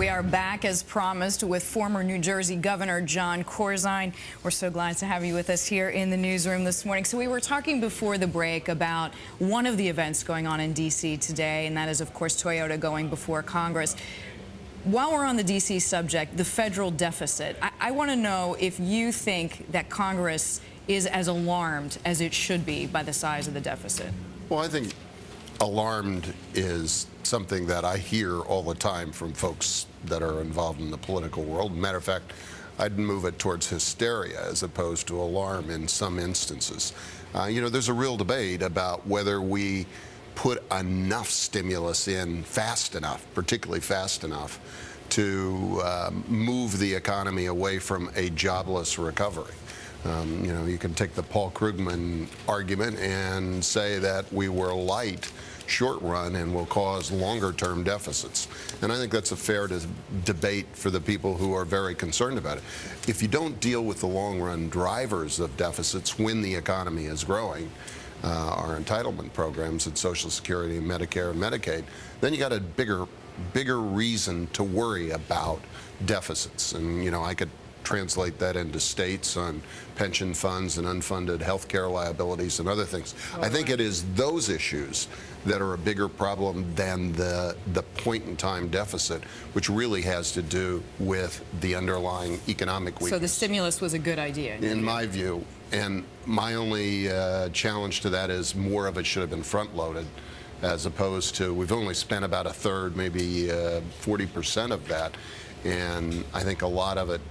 We are back as promised with former New Jersey Governor Jon Corzine. We're so glad to have you with us here in the newsroom this morning. So we were talking before the break about one of the events going on in D.C. today, and that is, of course, Toyota going before Congress. While we're on the D.C. subject, the federal deficit, I want to know if you think that Congress is as alarmed as it should be by the size of the deficit. Well, I think alarmed is something that I hear all the time from folks that are involved in the political world. Matter of fact, I'd move it towards hysteria as opposed to alarm in some instances. You know, there's a real debate about whether we put enough stimulus in fast enough, particularly fast enough, to move the economy away from a jobless recovery. You know, you can take the Paul Krugman argument and say that we were light short run and will cause longer term deficits. And I think that's a fair debate for the people who are very concerned about it. If you don't deal with the long run drivers of deficits when the economy is growing, our entitlement programs at Social Security, Medicare, and Medicaid, then you got a bigger reason to worry about deficits. And, you know, I could translate that into states on pension funds and unfunded health care liabilities and other things. I think it is those issues that are a bigger problem than the point-in-time deficit, which really has to do with the underlying economic weakness. So the stimulus was a good idea? In my view. And my only challenge to that is more of it should have been front-loaded, as opposed to we've only spent about a third, maybe 40% of that. And I think a lot of it,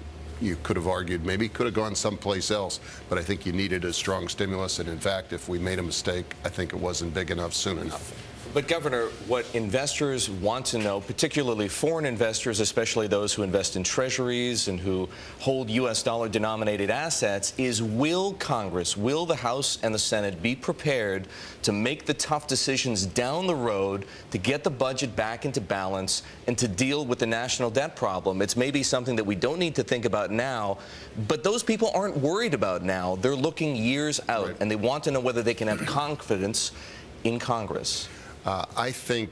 you could have argued maybe could have gone someplace else, but I think you needed a strong stimulus. And in fact, if we made a mistake, I think it wasn't big enough soon enough. But, Governor, what investors want to know, particularly foreign investors, especially those who invest in treasuries and who hold U.S. dollar-denominated assets, is will Congress, will the House and the Senate be prepared to make the tough decisions down the road to get the budget back into balance and to deal with the national debt problem? It's maybe something that we don't need to think about now, but those people aren't worried about now. They're looking years out, right, and they want to know whether they can have confidence in Congress. I think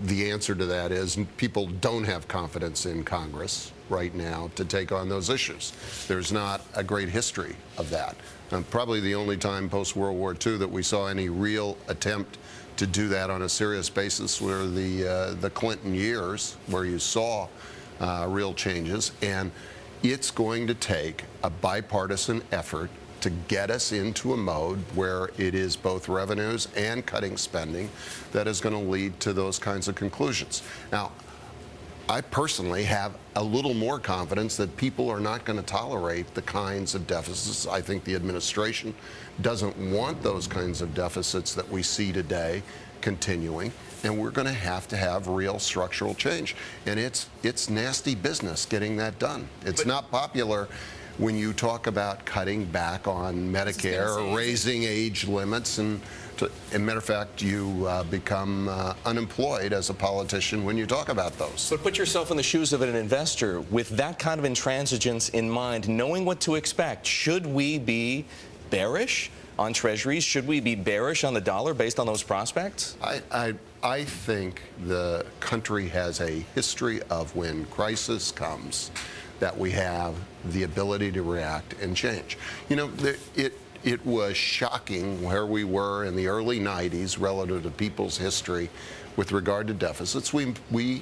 the answer to that is people don't have confidence in Congress right now to take on those issues. There's not a great history of that. Probably the only time post-World War II that we saw any real attempt to do that on a serious basis were the Clinton years, where you saw real changes. And it's going to take a bipartisan effort to get us into a mode where it is both revenues and cutting spending that is going to lead to those kinds of conclusions. Now, I personally have a little more confidence that people are not going to tolerate the kinds of deficits. I think the administration doesn't want those kinds of deficits that we see today continuing, and we're going to have real structural change. And it's nasty business getting that done. It's not popular when you talk about cutting back on Medicare or raising age limits, and matter of fact, you become unemployed as a politician when you talk about those. But put yourself in the shoes of an investor with that kind of intransigence in mind, knowing what to expect. Should we be bearish on treasuries? Should we be bearish on the dollar based on those prospects? I think the country has a history of when crisis comes, that we have the ability to react and change. You know, it was shocking where we were in the early 90s relative to people's history with regard to deficits. We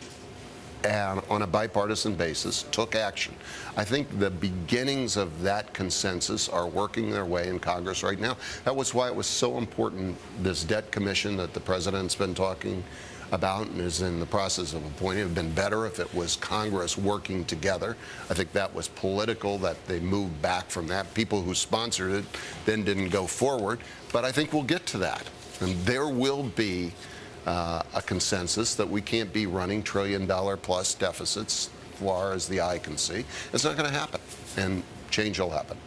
on a bipartisan basis, took action. I think the beginnings of that consensus are working their way in Congress right now. That was why it was so important, this debt commission that the president's been talking about and is in the process of appointing. It would have been better if it was Congress working together. I think that was political, that they moved back from that. People who sponsored it then didn't go forward. But I think we'll get to that. And there will be a consensus that we can't be running trillion-dollar-plus deficits as far as the eye can see. It's not going to happen, and change will happen.